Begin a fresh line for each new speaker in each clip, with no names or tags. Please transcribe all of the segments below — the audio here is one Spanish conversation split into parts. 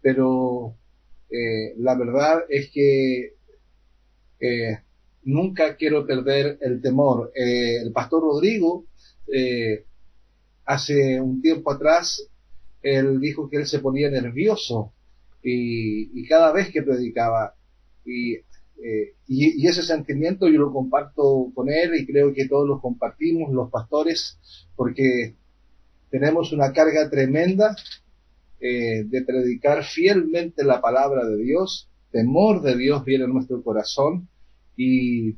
pero la verdad es que nunca quiero perder el temor. El pastor Rodrigo, hace un tiempo atrás, él dijo que él se ponía nervioso y cada vez que predicaba, y ese sentimiento yo lo comparto con él y creo que todos lo compartimos los pastores, porque tenemos una carga tremenda de predicar fielmente la palabra de Dios. Temor de Dios viene a nuestro corazón y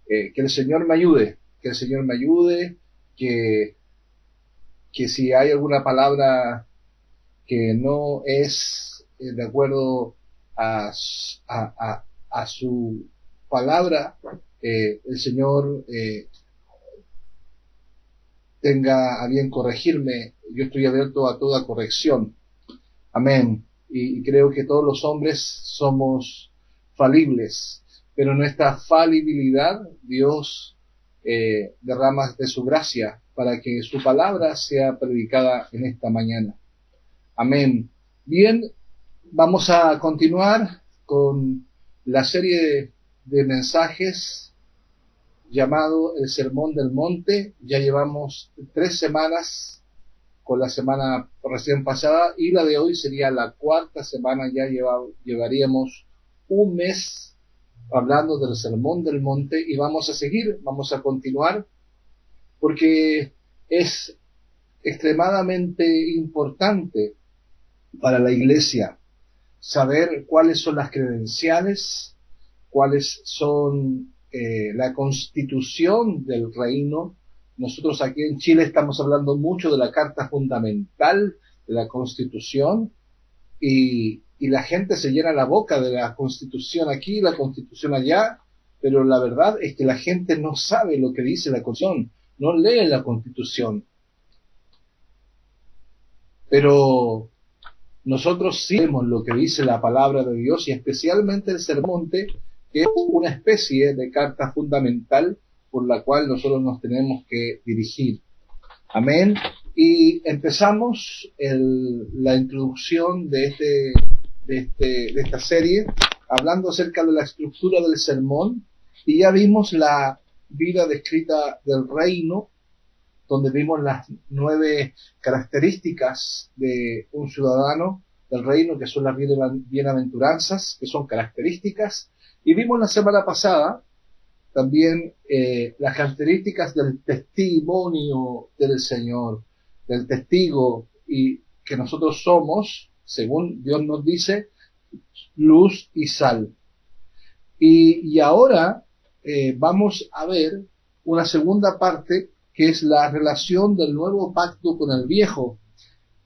que el Señor me ayude, que el Señor me ayude, que si hay alguna palabra que no es de acuerdo a su palabra, el Señor tenga a bien corregirme. Yo estoy abierto a toda corrección. Amén. Y creo que todos los hombres somos falibles, pero nuestra falibilidad Dios derrama de su gracia para que su palabra sea predicada en esta mañana. Amén. Bien, vamos a continuar con la serie de mensajes llamado El Sermón del Monte. Ya llevamos 3 semanas con la semana recién pasada y la de hoy sería la 4ª semana. Ya llevaríamos un mes hablando del Sermón del Monte y vamos a seguir, vamos a continuar, porque es extremadamente importante para la iglesia saber cuáles son las credenciales, cuáles son la constitución del reino. Nosotros aquí en Chile estamos hablando mucho de la carta fundamental de la Constitución y la gente se llena la boca de la Constitución aquí, la Constitución allá, pero la verdad es que la gente no sabe lo que dice la Constitución, no lee la Constitución. Pero nosotros sí vemos lo que dice la palabra de Dios y especialmente el Sermón, que es una especie de carta fundamental por la cual nosotros nos tenemos que dirigir. Amén. Y empezamos la introducción de esta serie hablando acerca de la estructura del sermón, y ya vimos la vida descrita del reino, donde vimos las 9 características de un ciudadano del reino, que son las bienaventuranzas, que son características, y vimos la semana pasada también las características del testimonio del Señor, del testigo, y que nosotros somos, según Dios nos dice, luz y sal. Y ahora vamos a ver una segunda parte, que es la relación del nuevo pacto con el viejo.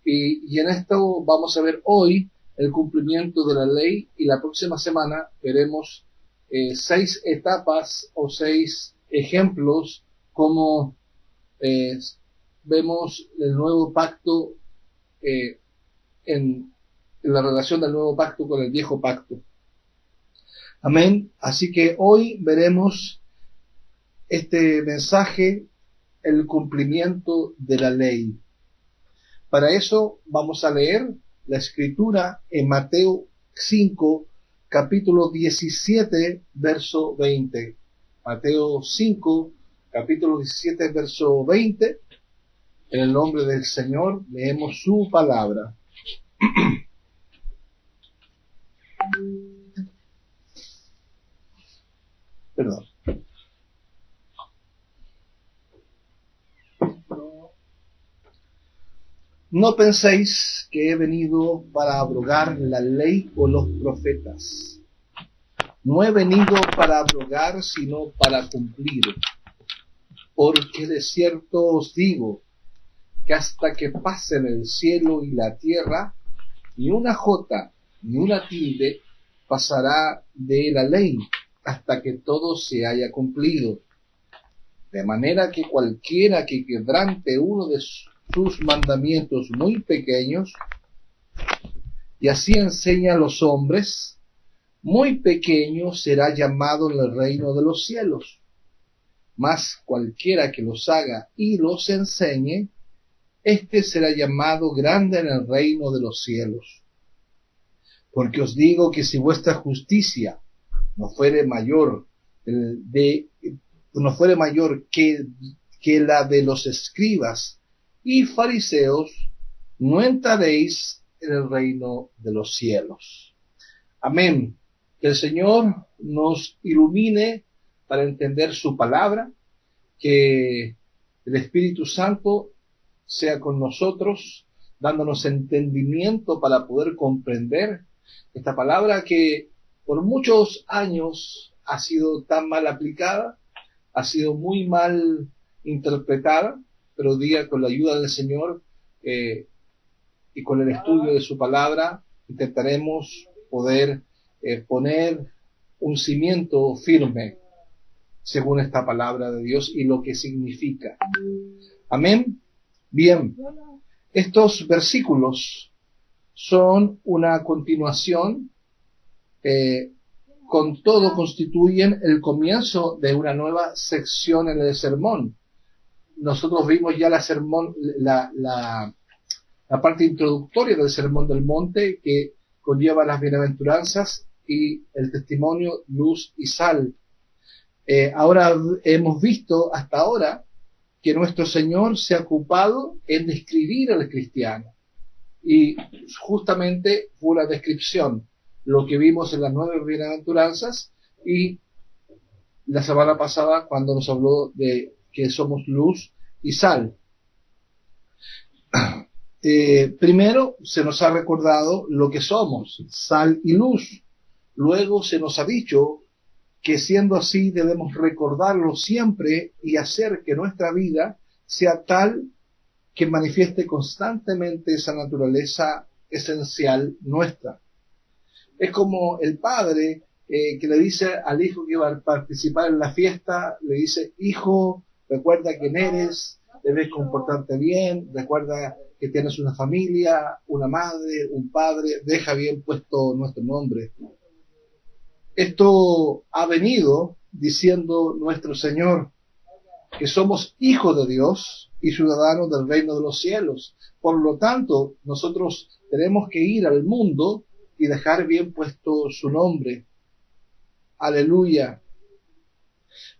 Y en esto vamos a ver hoy el cumplimiento de la ley, y la próxima semana veremos 6 etapas o 6 ejemplos como vemos el nuevo pacto en la relación del nuevo pacto con el viejo pacto. Amén. Así que hoy veremos este mensaje, el cumplimiento de la ley. Para eso vamos a leer la escritura en Mateo 5, capítulo 17, verso 20. Mateo 5, capítulo 17, verso 20. En el nombre del Señor leemos su palabra. Perdón. No penséis que he venido para abrogar la ley o los profetas. No he venido para abrogar, sino para cumplir. Porque de cierto os digo que hasta que pasen el cielo y la tierra, ni una jota ni una tilde pasará de la ley, hasta que todo se haya cumplido. De manera que cualquiera que quebrante uno de sus mandamientos muy pequeños, y así enseña a los hombres, muy pequeño será llamado en el reino de los cielos. Mas cualquiera que los haga y los enseñe, éste será llamado grande en el reino de los cielos. Porque os digo que si vuestra justicia no fuere mayor que la de los escribas y fariseos, no entraréis en el reino de los cielos. Amén. Que el Señor nos ilumine para entender su palabra, que el Espíritu Santo sea con nosotros, dándonos entendimiento para poder comprender esta palabra que por muchos años ha sido tan mal aplicada, ha sido muy mal interpretada, pero hoy día con la ayuda del Señor y con el estudio de su palabra intentaremos poder poner un cimiento firme según esta palabra de Dios y lo que significa. Amén. Bien, estos versículos son una continuación, con todo constituyen el comienzo de una nueva sección en el sermón. Nosotros vimos ya la parte introductoria del Sermón del Monte, que conlleva las bienaventuranzas y el testimonio, luz y sal. Ahora hemos visto hasta ahora que nuestro Señor se ha ocupado en describir al cristiano. Y justamente fue una descripción, lo que vimos en las 9 bienaventuranzas y la semana pasada cuando nos habló de que somos luz y sal. Primero se nos ha recordado lo que somos, sal y luz. Luego se nos ha dicho que siendo así debemos recordarlo siempre y hacer que nuestra vida sea tal que manifieste constantemente esa naturaleza esencial nuestra. Es como el padre que le dice al hijo que va a participar en la fiesta, le dice: hijo, recuerda quién eres, debes comportarte bien, recuerda que tienes una familia, una madre, un padre, deja bien puesto nuestro nombre. Esto ha venido diciendo nuestro Señor, que somos hijos de Dios y ciudadanos del reino de los cielos. Por lo tanto, nosotros tenemos que ir al mundo y dejar bien puesto su nombre. Aleluya.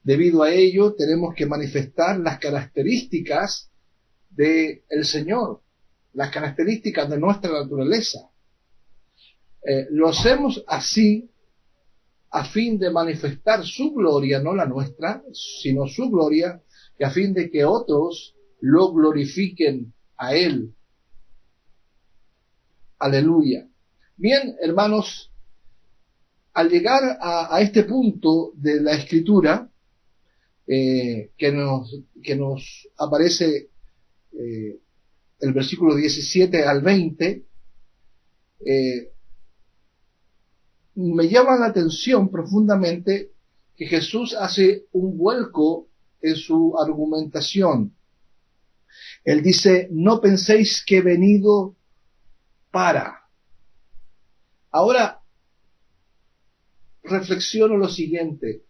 Debido a ello, tenemos que manifestar las características del Señor, las características de nuestra naturaleza. Lo hacemos así a fin de manifestar su gloria, no la nuestra, sino su gloria, y a fin de que otros lo glorifiquen a Él. Aleluya. Bien, hermanos, al llegar a este punto de la Escritura, que nos aparece el versículo 17 al 20, me llama la atención profundamente que Jesús hace un vuelco en su argumentación. Él dice: no penséis que he venido para. Ahora, reflexiono lo siguiente.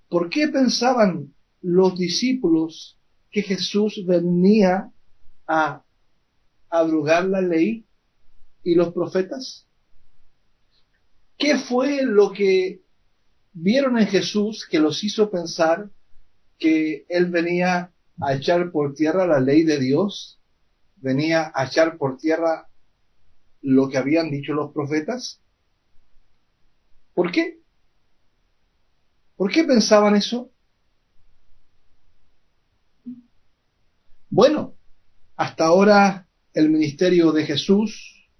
¿Por qué pensaban los discípulos que Jesús venía a abrogar la ley y los profetas? ¿Qué fue lo que vieron en Jesús que los hizo pensar que Él venía a echar por tierra la ley de Dios? ¿Venía a echar por tierra lo que habían dicho los profetas? ¿Por qué? ¿Por qué pensaban eso? Bueno, hasta ahora el ministerio de Jesús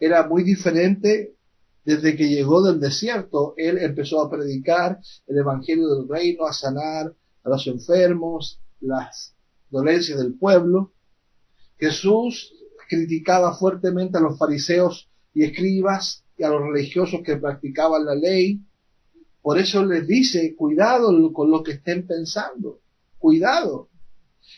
era muy diferente. Desde que llegó del desierto, Él empezó a predicar el evangelio del reino, a sanar a los enfermos, las dolencias del pueblo. Jesús criticaba fuertemente a los fariseos y escribas y a los religiosos que practicaban la ley. Por eso les dice: cuidado con lo que estén pensando, cuidado.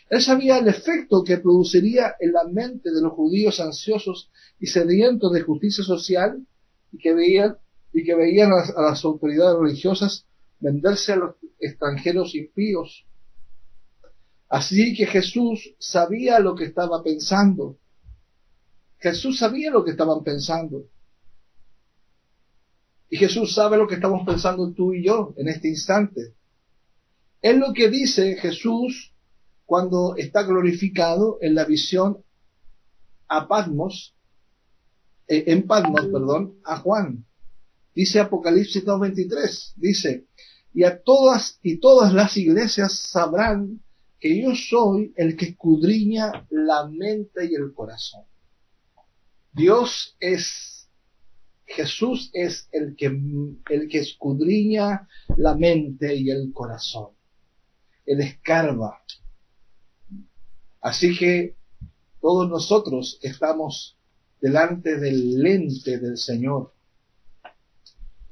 Él sabía el efecto que produciría en la mente de los judíos ansiosos y sedientos de justicia social, y que veían a las autoridades religiosas venderse a los extranjeros impíos. Así que Jesús sabía lo que estaba pensando. Jesús sabía lo que estaban pensando. Y Jesús sabe lo que estamos pensando tú y yo en este instante. Es lo que dice Jesús cuando está glorificado en la visión a Patmos, en Patmos, a Juan. Dice Apocalipsis 2:23, dice, y todas las iglesias sabrán que yo soy el que escudriña la mente y el corazón. Jesús es el que escudriña la mente y el corazón. Él escarba. Así que todos nosotros estamos delante del lente del Señor,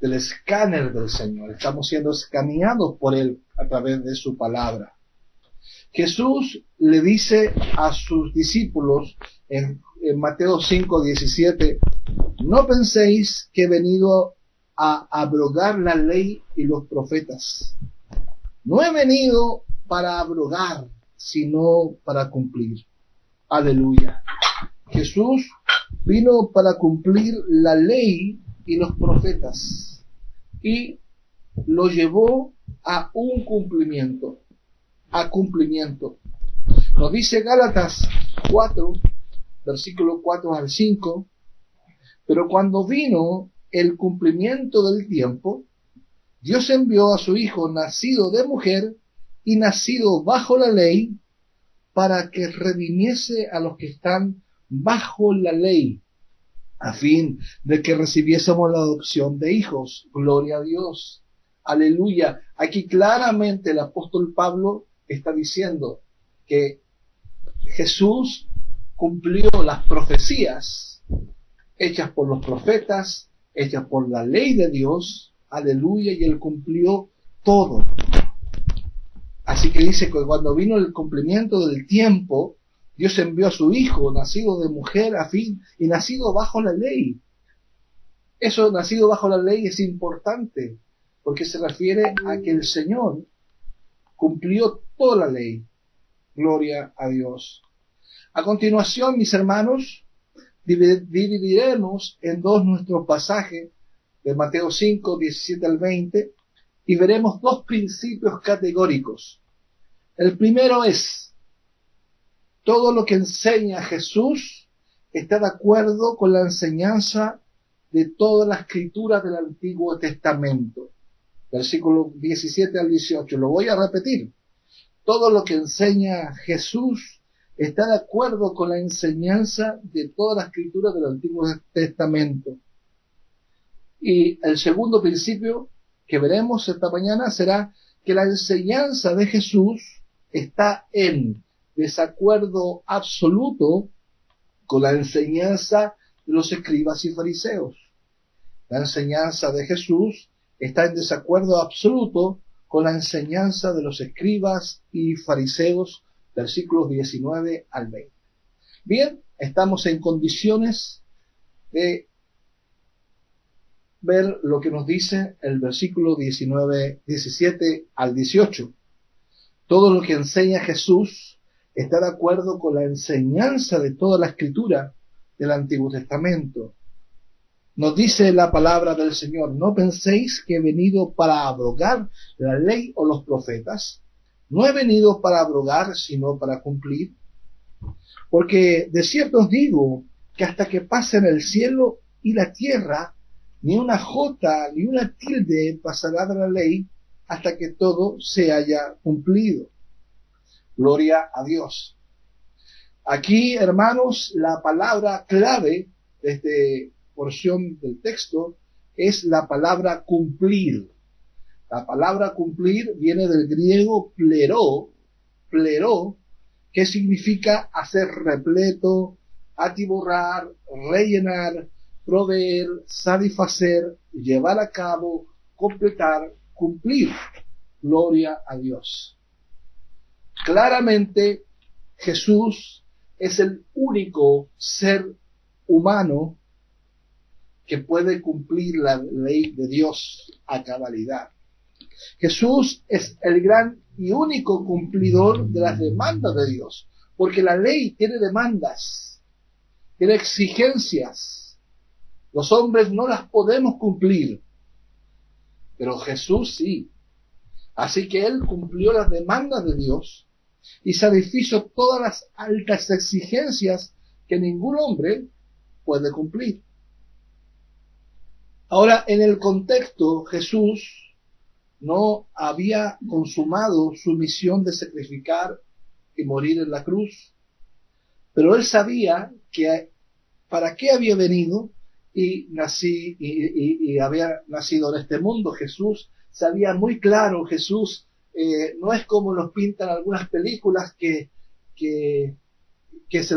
del escáner del Señor. Estamos siendo escaneados por Él a través de su palabra. Jesús le dice a sus discípulos en Mateo 5:17, no penséis que he venido a abrogar la ley y los profetas. No he venido para abrogar, sino para cumplir. Aleluya. Jesús vino para cumplir la ley y los profetas y lo llevó a un cumplimiento. Nos dice Gálatas 4, versículo 4 al 5, pero cuando vino el cumplimiento del tiempo, Dios envió a su Hijo nacido de mujer y nacido bajo la ley para que redimiese a los que están bajo la ley, a fin de que recibiésemos la adopción de hijos. Gloria a Dios. Aleluya. Aquí claramente el apóstol Pablo está diciendo que Jesús cumplió las profecías hechas por los profetas, hechas por la ley de Dios. Aleluya. Y él cumplió todo. Así que dice que cuando vino el cumplimiento del tiempo, Dios envió a su Hijo, nacido de mujer y nacido bajo la ley. Eso, nacido bajo la ley, es importante, porque se refiere a que el Señor cumplió toda la ley. Gloria a Dios. A continuación, mis hermanos, dividiremos en dos nuestro pasaje de Mateo 5, 17 al 20, y veremos dos principios categóricos. El primero es, todo lo que enseña Jesús está de acuerdo con la enseñanza de toda la escritura del Antiguo Testamento. Versículo 17 al 18. Lo voy a repetir. Todo lo que enseña Jesús está de acuerdo con la enseñanza de toda la escritura del Antiguo Testamento. Y el segundo principio que veremos esta mañana será que la enseñanza de Jesús está en desacuerdo absoluto con la enseñanza de los escribas y fariseos. La enseñanza de Jesús está en desacuerdo absoluto con la enseñanza de los escribas y fariseos, versículos 19 al 20. Bien, estamos en condiciones de ver lo que nos dice el versículo 17 al 18. Todo lo que enseña Jesús está de acuerdo con la enseñanza de toda la escritura del Antiguo Testamento. Nos dice la palabra del Señor, no penséis que he venido para abrogar la ley o los profetas. No he venido para abrogar, sino para cumplir. Porque de cierto os digo que hasta que pasen el cielo y la tierra, ni una jota ni una tilde pasará de la ley hasta que todo se haya cumplido. Gloria a Dios. Aquí, hermanos, la palabra clave de esta porción del texto es la palabra cumplir. La palabra cumplir viene del griego pleró, que significa hacer repleto, atiborrar, rellenar, proveer, satisfacer, llevar a cabo, completar, cumplir. Gloria a Dios. Claramente, Jesús es el único ser humano que puede cumplir la ley de Dios a cabalidad. Jesús es el gran y único cumplidor de las demandas de Dios, porque la ley tiene demandas, tiene exigencias. Los hombres no las podemos cumplir, pero Jesús sí. Así que él cumplió las demandas de Dios y satisfizo todas las altas exigencias que ningún hombre puede cumplir. Ahora, en el contexto, Jesús no había consumado su misión de sacrificar y morir en la cruz, pero él sabía que para qué había venido y había nacido en este mundo. Jesús sabía muy claro. Jesús no es como nos pintan algunas películas que se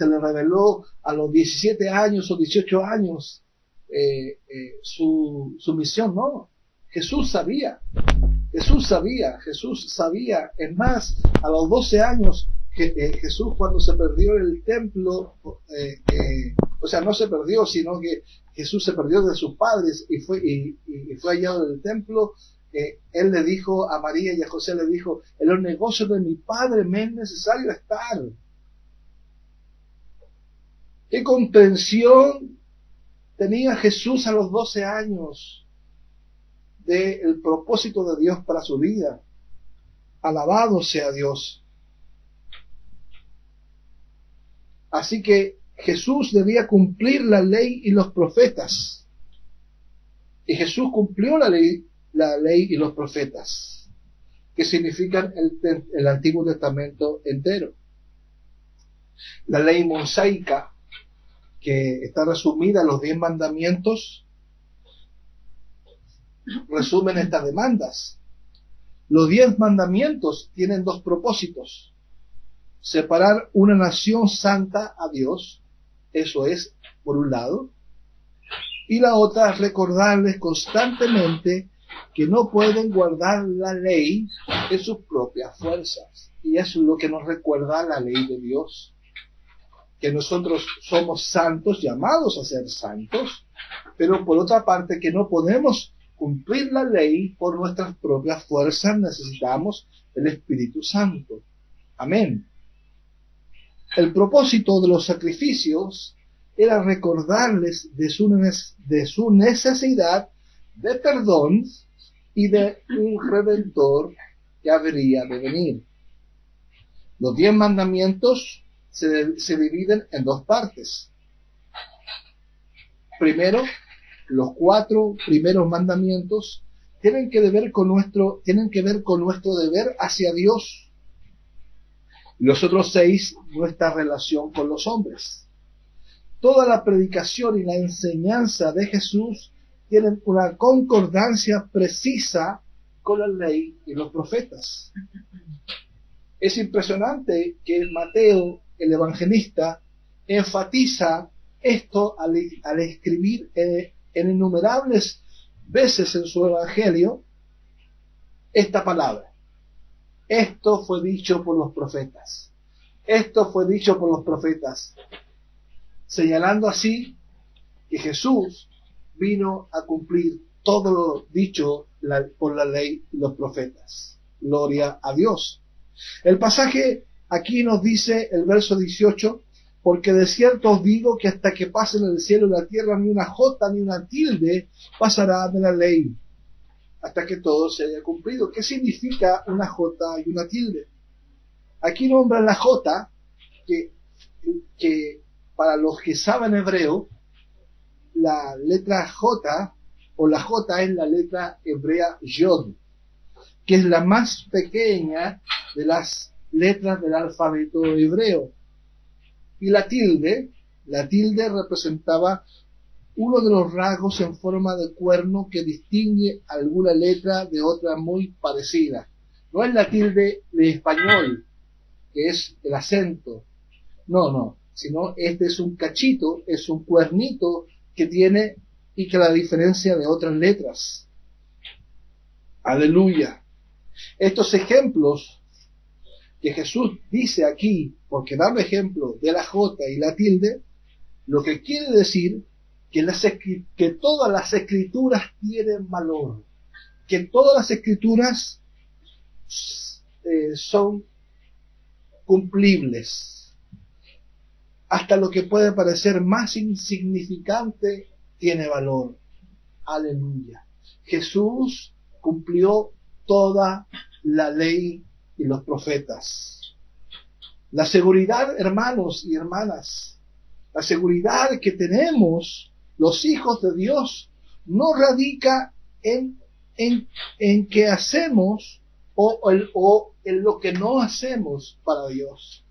le reveló a los 17 años o 18 años su misión. No, Jesús sabía. Es más, a los 12 años, Jesús, cuando se perdió en el templo, o sea, no se perdió, sino que Jesús se perdió de sus padres y fue hallado en el templo. Él le dijo a María y a José, le dijo: en los negocios de mi padre me es necesario estar. ¿Qué comprensión tenía Jesús a los 12 años del propósito de Dios para su vida? Alabado sea Dios. Así que Jesús debía cumplir la ley y los profetas. Y Jesús cumplió la ley y los profetas, que significan el Antiguo Testamento entero. La ley mosaica, que está resumida en los 10 mandamientos, resumen estas demandas. Los 10 mandamientos tienen dos propósitos: separar una nación santa a Dios, eso es, por un lado, y la otra, recordarles constantemente que no pueden guardar la ley en sus propias fuerzas. Y eso es lo que nos recuerda la ley de Dios, que nosotros somos santos, llamados a ser santos, pero por otra parte que no podemos cumplir la ley por nuestras propias fuerzas, necesitamos el Espíritu Santo. Amén. El propósito de los sacrificios era recordarles de su necesidad de perdón y de un Redentor que habría de venir. Los 10 mandamientos se dividen en dos partes. Primero, los 4 primeros mandamientos tienen que ver con nuestro deber hacia Dios. Y los otros 6, nuestra relación con los hombres. Toda la predicación y la enseñanza de Jesús tienen una concordancia precisa con la ley y los profetas. Es impresionante que Mateo, el evangelista, enfatiza esto al escribir en innumerables veces en su evangelio esta palabra. Esto fue dicho por los profetas. Esto fue dicho por los profetas. Señalando así que Jesús vino a cumplir todo lo dicho por la ley y los profetas. Gloria a Dios. El pasaje aquí nos dice, el verso 18, porque de cierto os digo que hasta que pasen el cielo y la tierra, ni una jota ni una tilde pasará de la ley, hasta que todo se haya cumplido. ¿Qué significa una jota y una tilde? Aquí nombran la jota, que para los que saben hebreo, la letra J, o la J es la letra hebrea Yod, que es la más pequeña de las letras del alfabeto hebreo. Y la tilde representaba uno de los rasgos en forma de cuerno que distingue alguna letra de otra muy parecida. No es la tilde de español, que es el acento. No, sino este es un cachito, es un cuernito que tiene y que la diferencia de otras letras. Aleluya. Estos ejemplos que Jesús dice aquí, porque dando ejemplo de la J y la tilde, lo que quiere decir que todas las escrituras tienen valor, que todas las escrituras son cumplibles. Hasta lo que puede parecer más insignificante tiene valor. Aleluya. Jesús cumplió toda la ley y los profetas. La seguridad, hermanos y hermanas, la seguridad que tenemos los hijos de Dios no radica en qué hacemos o en lo que no hacemos para Dios,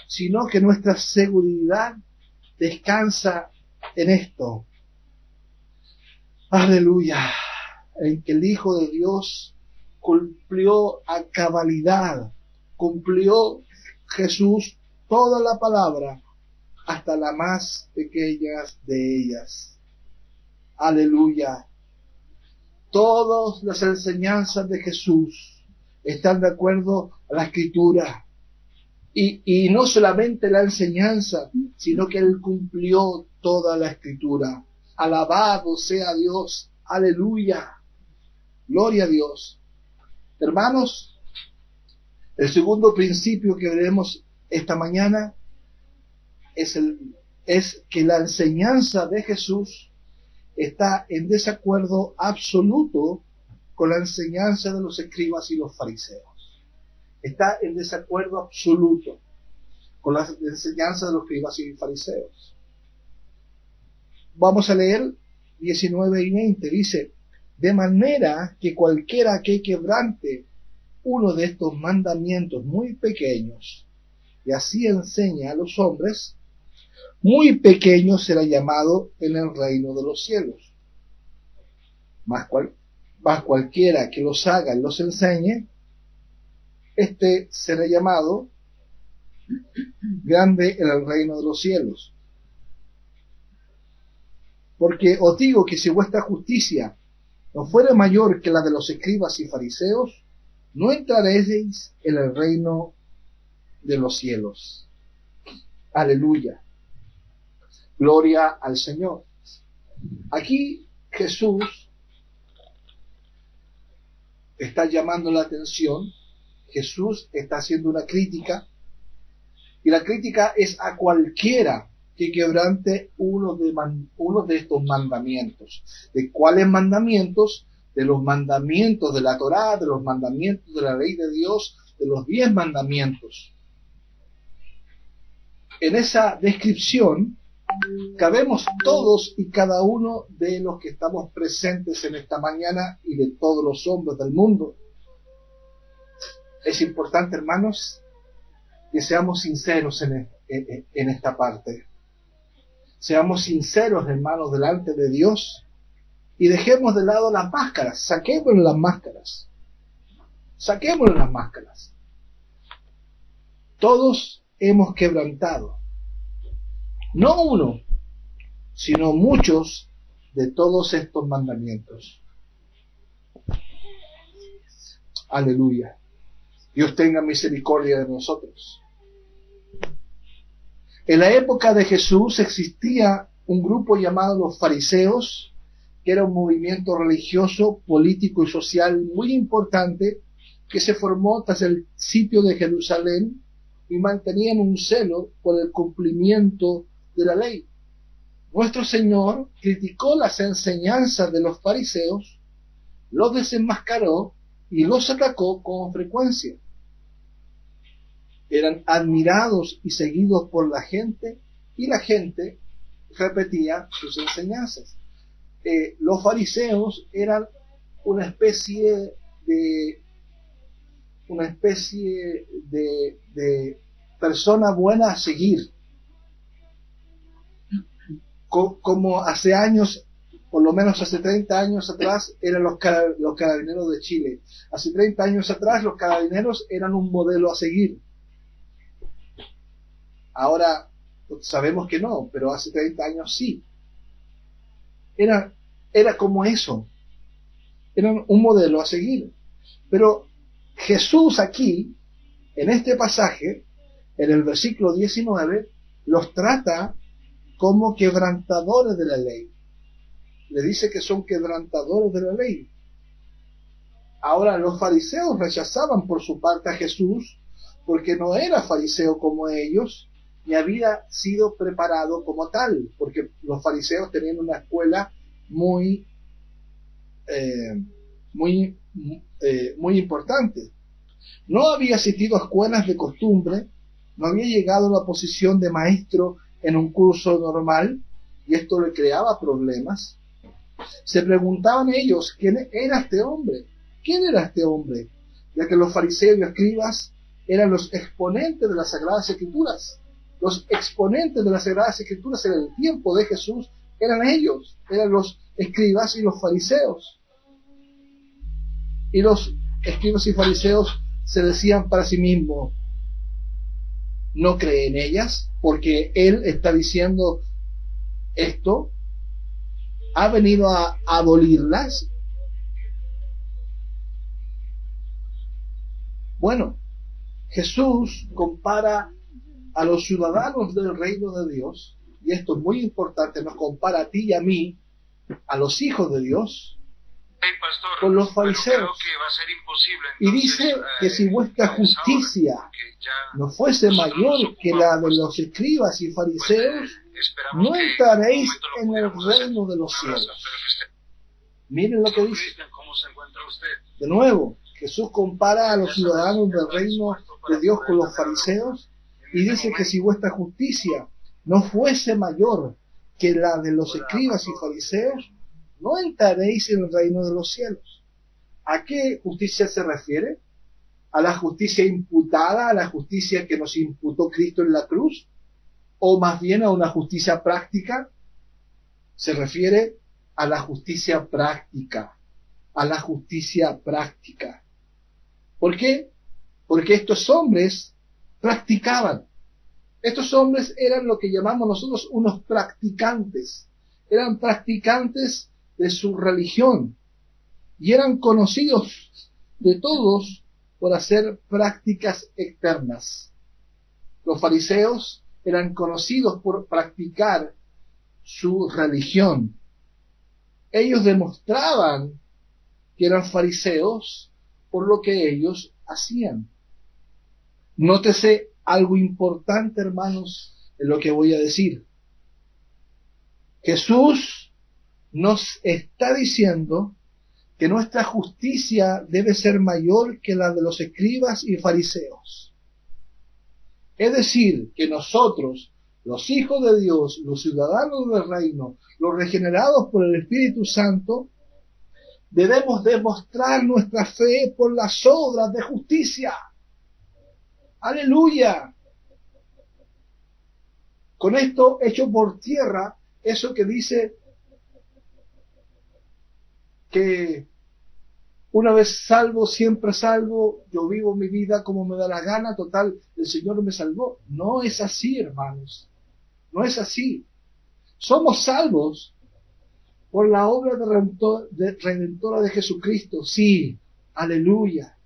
sino que nuestra seguridad descansa en esto. Aleluya, en que el Hijo de Dios cumplió a cabalidad, cumplió Jesús toda la palabra, hasta la más pequeña de ellas. Aleluya. Todas las enseñanzas de Jesús están de acuerdo a la Escritura. Y no solamente la enseñanza, sino que Él cumplió toda la Escritura. Alabado sea Dios. Aleluya. Gloria a Dios. Hermanos, el segundo principio que veremos esta mañana es que la enseñanza de Jesús está en desacuerdo absoluto con la enseñanza de los escribas y los fariseos. Está en desacuerdo absoluto con la enseñanza de los escribas y fariseos. Vamos a leer 19 y 20. Dice: de manera que cualquiera que quebrante uno de estos mandamientos muy pequeños y así enseña a los hombres, muy pequeño será llamado en el reino de los cielos. Mas cualquiera que los haga y los enseñe, este será llamado grande en el reino de los cielos. Porque os digo que si vuestra justicia no fuera mayor que la de los escribas y fariseos, no entraréis en el reino de los cielos. Aleluya. Gloria al Señor. Aquí Jesús está llamando la atención. Jesús está haciendo una crítica. Y la crítica es a cualquiera que quebrante uno de estos mandamientos. ¿De cuáles mandamientos? De los mandamientos de la Torá, de los mandamientos de la ley de Dios, de los 10 mandamientos. En esa descripción cabemos todos y cada uno de los que estamos presentes en esta mañana y de todos los hombres del mundo. Es importante, hermanos, que seamos sinceros en esta parte. Seamos sinceros, hermanos, delante de Dios y dejemos de lado las máscaras. Saquémonos las máscaras. Saquémonos las máscaras. Todos hemos quebrantado, no uno, sino muchos de todos estos mandamientos. Aleluya. Dios tenga misericordia de nosotros. En la época de Jesús existía un grupo llamado los fariseos, que era un movimiento religioso, político y social muy importante, que se formó tras el sitio de Jerusalén y mantenían un celo por el cumplimiento de la ley. Nuestro Señor criticó las enseñanzas de los fariseos, los desenmascaró y los atacó con frecuencia. Eran admirados y seguidos por la gente, y la gente repetía sus enseñanzas. Los fariseos eran una especie de persona buena a seguir, como hace años, por lo menos hace 30 años atrás, eran los carabineros de Chile. Hace 30 años atrás los carabineros eran un modelo a seguir. Ahora sabemos que no, pero hace 30 años sí. Era como eso. Era un modelo a seguir. Pero Jesús aquí, en este pasaje, en el versículo 19, los trata como quebrantadores de la ley. Le dice que son quebrantadores de la ley. Ahora, los fariseos rechazaban por su parte a Jesús porque no era fariseo como ellos, ni había sido preparado como tal, porque los fariseos tenían una escuela muy muy, muy importante. No había asistido a escuelas de costumbre, no había llegado a la posición de maestro en un curso normal, y esto le creaba problemas. Se preguntaban ellos, ¿quién era este hombre? ¿Quién era este hombre? Ya que los fariseos y escribas eran los exponentes de las Sagradas Escrituras. Los exponentes de las Sagradas Escrituras en el tiempo de Jesús eran ellos, eran los escribas y los fariseos. Y los escribas y fariseos se decían para sí mismos, no cree en ellas, porque él está diciendo esto, ha venido a abolirlas. Bueno, Jesús compara a los ciudadanos del reino de Dios, y esto es muy importante, nos compara a ti y a mí, a los hijos de Dios, con los fariseos. Y dice que si vuestra justicia no fuese mayor que la de los escribas y fariseos, no entraréis en el reino de los cielos. Miren lo que dice. De nuevo, Jesús compara a los ciudadanos del reino de Dios con los fariseos y dice que si vuestra justicia no fuese mayor que la de los escribas y fariseos, no entraréis en el reino de los cielos. ¿A qué justicia se refiere? ¿A la justicia imputada, a la justicia que nos imputó Cristo en la cruz? ¿O más bien a una justicia práctica? Se refiere a la justicia práctica, a la justicia práctica. ¿Por qué? Porque estos hombres practicaban. Estos hombres eran lo que llamamos nosotros unos practicantes. Eran practicantes de su religión y eran conocidos de todos por hacer prácticas externas. Los fariseos eran conocidos por practicar su religión. Ellos demostraban que eran fariseos por lo que ellos hacían. Nótese algo importante, hermanos, en lo que voy a decir. Jesús nos está diciendo que nuestra justicia debe ser mayor que la de los escribas y fariseos. Es decir, que nosotros, los hijos de Dios, los ciudadanos del reino, los regenerados por el Espíritu Santo, debemos demostrar nuestra fe por las obras de justicia. ¡Aleluya! Con esto echo por tierra eso que dice que una vez salvo, siempre salvo, yo vivo mi vida como me da la gana, total, el Señor me salvó. No es así, hermanos. No es así. Somos salvos por la obra redentora de Jesucristo. Sí, aleluya.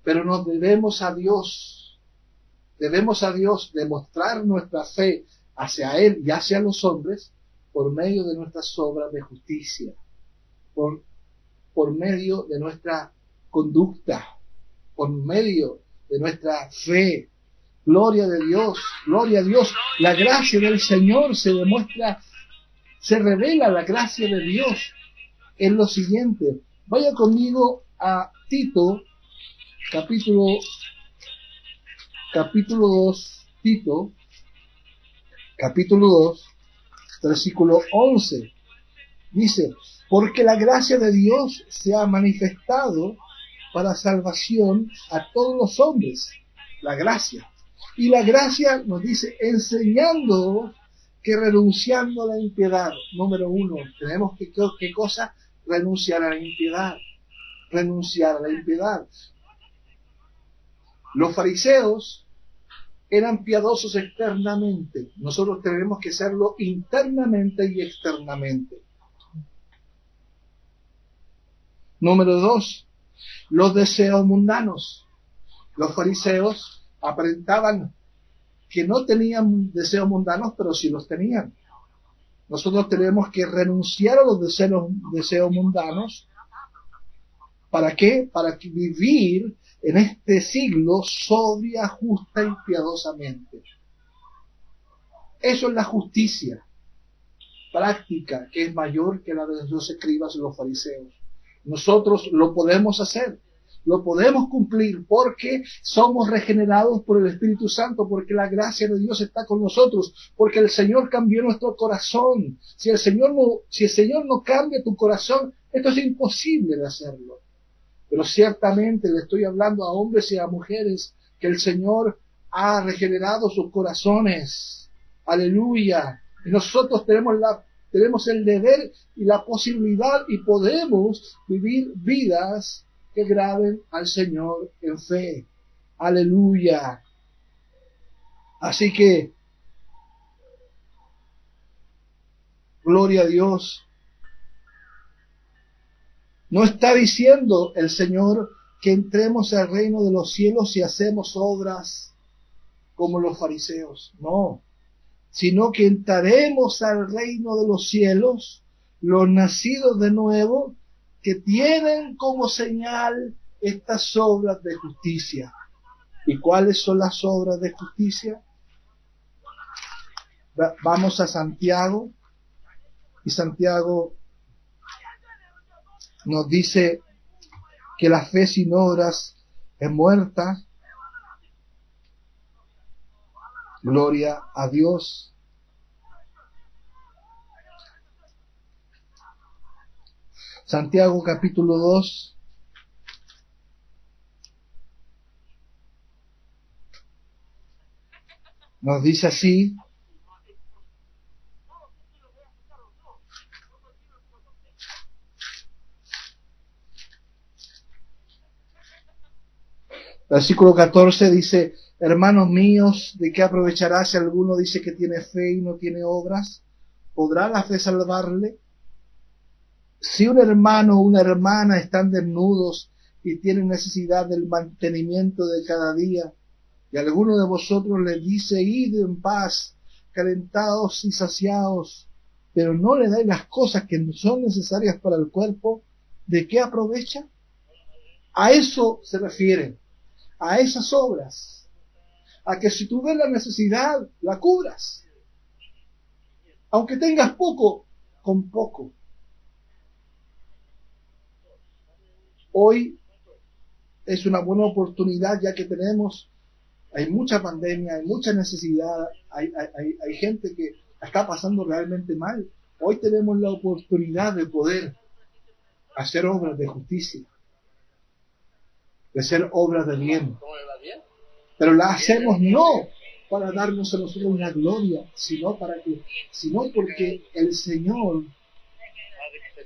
Pero nos debemos a Dios. Debemos a Dios demostrar nuestra fe hacia Él y hacia los hombres por medio de nuestras obras de justicia. Por medio de nuestra conducta, por medio de nuestra fe. Gloria de Dios, gloria a Dios. La gracia del Señor se demuestra, se revela la gracia de Dios en lo siguiente. Vaya conmigo a Tito, capítulo 2, Tito, capítulo 2, versículo 11. Dice, porque la gracia de Dios se ha manifestado para salvación a todos los hombres. La gracia. Y la gracia nos dice, enseñando que renunciando a la impiedad. Número 1, tenemos que, ¿qué cosa? Renunciar a la impiedad. Renunciar a la impiedad. Los fariseos eran piadosos externamente. Nosotros tenemos que serlo internamente y externamente. Número 2, los deseos mundanos. Los fariseos aparentaban que no tenían deseos mundanos, pero sí los tenían. Nosotros tenemos que renunciar a los deseos mundanos. ¿Para qué? Para vivir en este siglo sobria, justa y piadosamente. Eso es la justicia práctica, que es mayor que la de los escribas y los fariseos. Nosotros lo podemos hacer, lo podemos cumplir porque somos regenerados por el Espíritu Santo, porque la gracia de Dios está con nosotros, porque el Señor cambió nuestro corazón. Si el Señor no cambia tu corazón, esto es imposible de hacerlo. Pero ciertamente le estoy hablando a hombres y a mujeres que el Señor ha regenerado sus corazones. Aleluya. Y nosotros tenemos el deber y la posibilidad y podemos vivir vidas que agraden al Señor en fe. Aleluya. Así que, gloria a Dios. No está diciendo el Señor que entremos al reino de los cielos y hacemos obras como los fariseos. No, sino que entraremos al reino de los cielos los nacidos de nuevo, que tienen como señal estas obras de justicia. ¿Y cuáles son las obras de justicia? Vamos a Santiago, y Santiago nos dice que la fe sin obras es muerta. Gloria a Dios. Santiago capítulo 2. Nos dice así. Versículo 14 dice: hermanos míos, ¿de qué aprovechará si alguno dice que tiene fe y no tiene obras? ¿Podrá la fe salvarle? Si un hermano o una hermana están desnudos y tienen necesidad del mantenimiento de cada día, y alguno de vosotros les dice: id en paz, calentados y saciados, pero no le dais las cosas que son necesarias para el cuerpo, ¿de qué aprovecha? A eso se refiere, a esas obras, a que si tú ves la necesidad, la cubras, aunque tengas poco, con poco. Hoy es una buena oportunidad, ya que hay mucha pandemia, hay mucha necesidad, hay gente que está pasando realmente mal. Hoy tenemos la oportunidad de poder hacer obras de justicia, de hacer obras de bien. Pero la hacemos no para darnos a nosotros una gloria, sino porque el Señor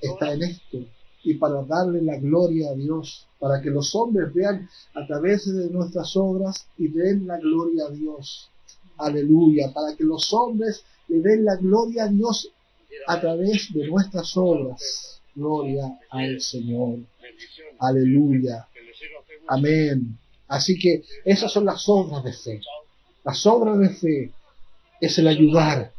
está en esto, y para darle la gloria a Dios, para que los hombres vean a través de nuestras obras y den la gloria a Dios. Aleluya, para que los hombres le den la gloria a Dios a través de nuestras obras. Gloria al Señor. Aleluya. Amén. Así que esas son las obras de fe. Las obras de fe es el ayudar.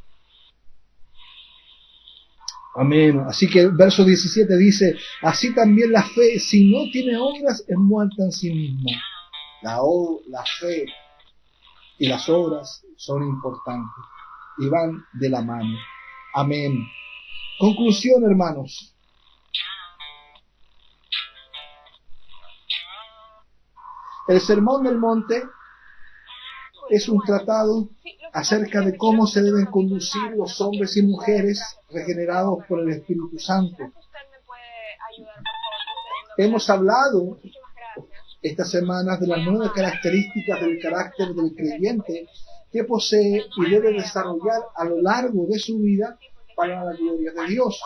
Amén. Así que el verso 17 dice: así también la fe, si no tiene obras, es muerta en sí misma. La fe y las obras son importantes y van de la mano. Amén. Conclusión, hermanos. El Sermón del Monte es un tratado acerca de cómo se deben conducir los hombres y mujeres regenerados por el Espíritu Santo. Hemos hablado estas semanas de las nuevas características del carácter del creyente que posee y debe desarrollar a lo largo de su vida para la gloria de Dios,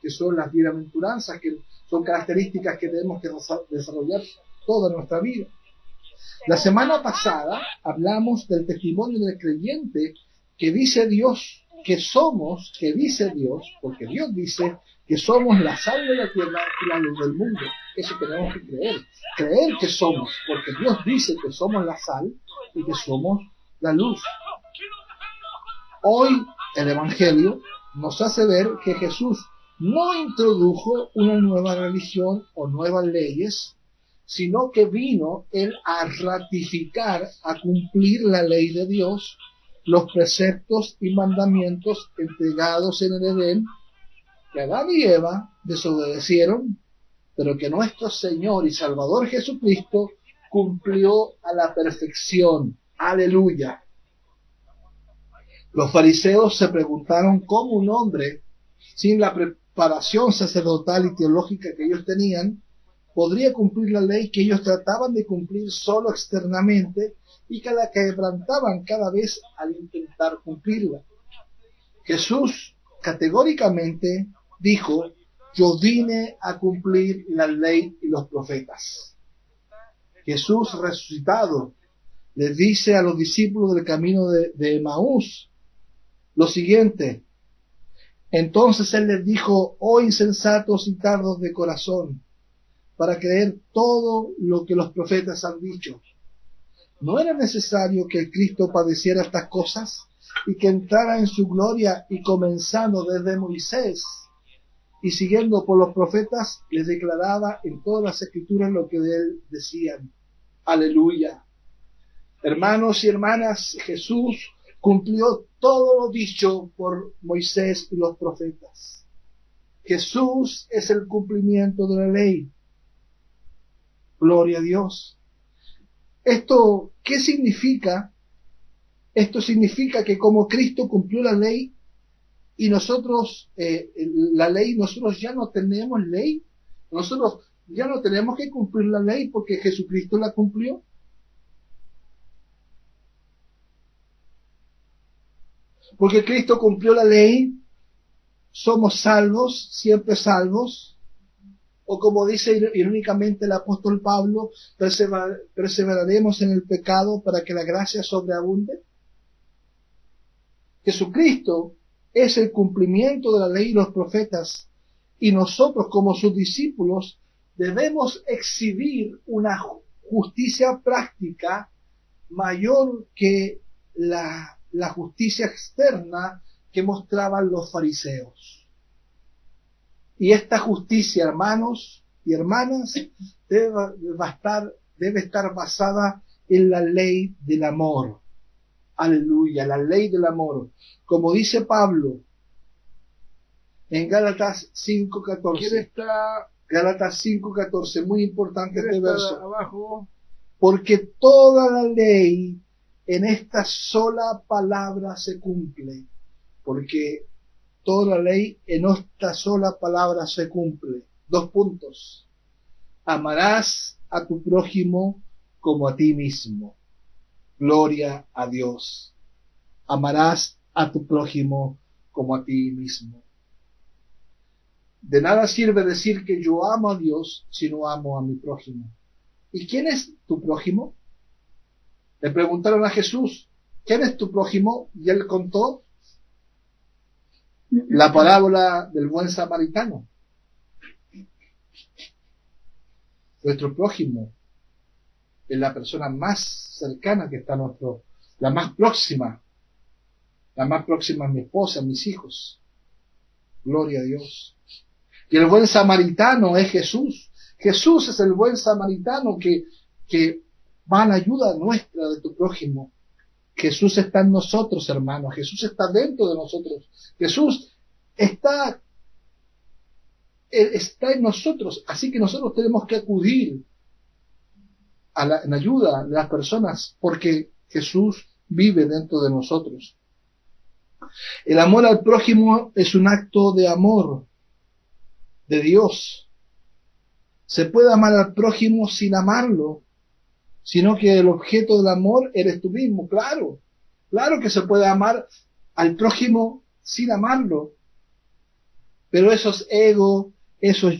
que son las bienaventuranzas, que son características que tenemos que desarrollar toda nuestra vida. La semana pasada hablamos del testimonio del creyente que dice Dios porque Dios dice que somos la sal de la tierra y la luz del mundo. Eso tenemos que creer que somos, porque Dios dice que somos la sal y que somos la luz. Hoy el Evangelio nos hace ver que Jesús no introdujo una nueva religión o nuevas leyes, sino que vino Él a ratificar, a cumplir la ley de Dios, los preceptos y mandamientos entregados en el Edén, que Adán y Eva desobedecieron, pero que nuestro Señor y Salvador Jesucristo cumplió a la perfección. Aleluya. Los fariseos se preguntaron cómo un hombre, sin la preparación sacerdotal y teológica que ellos tenían, podría cumplir la ley que ellos trataban de cumplir solo externamente y que la quebrantaban cada vez al intentar cumplirla. Jesús categóricamente dijo: yo vine a cumplir la ley y los profetas. Jesús resucitado les dice a los discípulos del camino de Emaús lo siguiente: entonces él les dijo: oh insensatos y tardos de corazón, para creer todo lo que los profetas han dicho. ¿No era necesario que el Cristo padeciera estas cosas y que entrara en su gloria? Y comenzando desde Moisés y siguiendo por los profetas, les declaraba en todas las escrituras lo que de él decían. Aleluya. Hermanos y hermanas, Jesús cumplió todo lo dicho por Moisés y los profetas. Jesús es el cumplimiento de la ley. Gloria a Dios. ¿Esto qué significa? Esto significa que como Cristo cumplió la ley y nosotros, nosotros ya no tenemos ley. Nosotros ya no tenemos que cumplir la ley porque Jesucristo la cumplió. Porque Cristo cumplió la ley, somos salvos, siempre salvos. O como dice irónicamente el apóstol Pablo, perseveraremos en el pecado para que la gracia sobreabunde. Jesucristo es el cumplimiento de la ley y los profetas, y nosotros como sus discípulos debemos exhibir una justicia práctica mayor que la justicia externa que mostraban los fariseos. Y esta justicia, hermanos y hermanas, debe estar basada en la ley del amor. Aleluya, la ley del amor. Como dice Pablo en Gálatas 5:14.
¿Quién está?
Gálatas 5:14, muy importante este verso.
Abajo.
Porque toda la ley en esta sola palabra se cumple. Porque toda la ley en esta sola palabra se cumple. 2 puntos. Amarás a tu prójimo como a ti mismo. Gloria a Dios. Amarás a tu prójimo como a ti mismo. De nada sirve decir que yo amo a Dios si no amo a mi prójimo. ¿Y quién es tu prójimo? Le preguntaron a Jesús: ¿quién es tu prójimo? Y él contó la parábola del buen samaritano. Nuestro prójimo es la persona más cercana que está a nosotros, la más próxima. La más próxima es mi esposa, mis hijos. Gloria a Dios. Y el buen samaritano es Jesús. Jesús es el buen samaritano que va a la ayuda nuestra de tu prójimo. Jesús está en nosotros, hermanos. Jesús está dentro de nosotros. Jesús está en nosotros. Así que nosotros tenemos que acudir en ayuda de las personas porque Jesús vive dentro de nosotros. El amor al prójimo es un acto de amor de Dios. Se puede amar al prójimo sin amarlo, sino que el objeto del amor eres tú mismo. Claro que se puede amar al prójimo sin amarlo, pero eso es ego, eso es